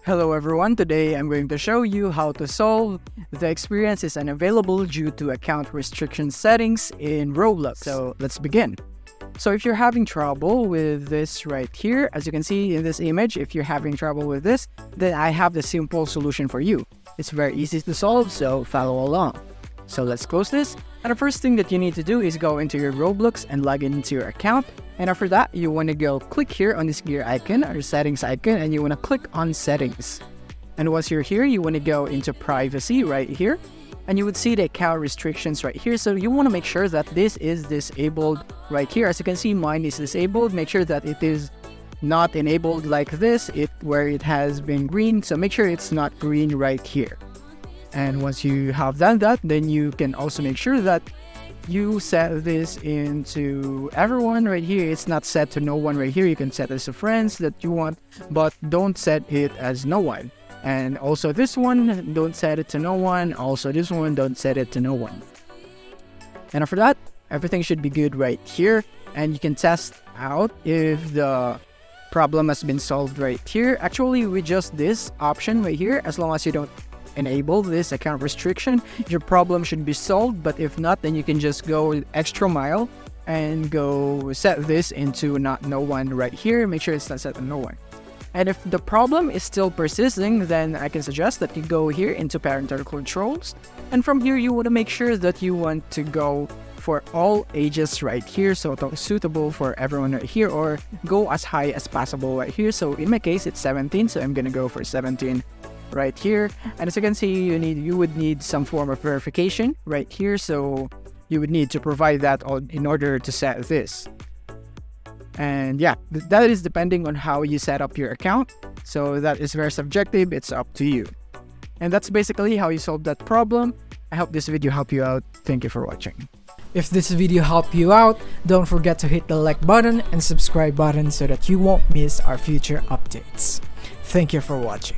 Hello everyone, today I'm going to show you how to solve the experience is unavailable due to account restriction settings in Roblox. So let's begin. So if you're having trouble with this right here, as you can see in this image, if you're having trouble with this, then I have the simple solution for you. It's very easy to solve, so follow along. So let's close this. And the first thing that you need to do is go into your Roblox and log into your account. And after that, you want to go click here on this gear icon or settings icon, and you want to click on settings. And once you're here, you want to go into privacy right here. And you would see the account restrictions right here. So you want to make sure that this is disabled right here. As you can see, mine is disabled. Make sure that it is not enabled like this, where it has been green. So make sure it's not green right here. And once you have done that, then you can also make sure that you set this into everyone right here. It's not set to no one right here. You can set as a friends that you want, but don't set it as no one. And also this one, don't set it to no one. Also this one, don't set it to no one. And after that, everything should be good right here. And you can test out if the problem has been solved right here. Actually, with just this option right here, as long as you don't enable this account restriction, your problem should be solved. But if not, then you can just go extra mile and go set this into not no one right here. Make sure it's not set to no one. And if the problem is still persisting, then I can suggest that you go here into parental controls, and from here you want to make sure that you want to go for all ages right here, so it's suitable for everyone right here, or go as high as possible right here. So in my case it's 17, so I'm gonna go for 17 right here. And as you can see, you would need some form of verification right here, so you would need to provide that in order to set this. And yeah, that is depending on how you set up your account, so that is very subjective. It's up to you. And that's basically how you solve that problem. I hope this video helped you out. Thank you for watching. If this video helped you out, don't forget to hit the like button and subscribe button so that you won't miss our future updates. Thank you for watching.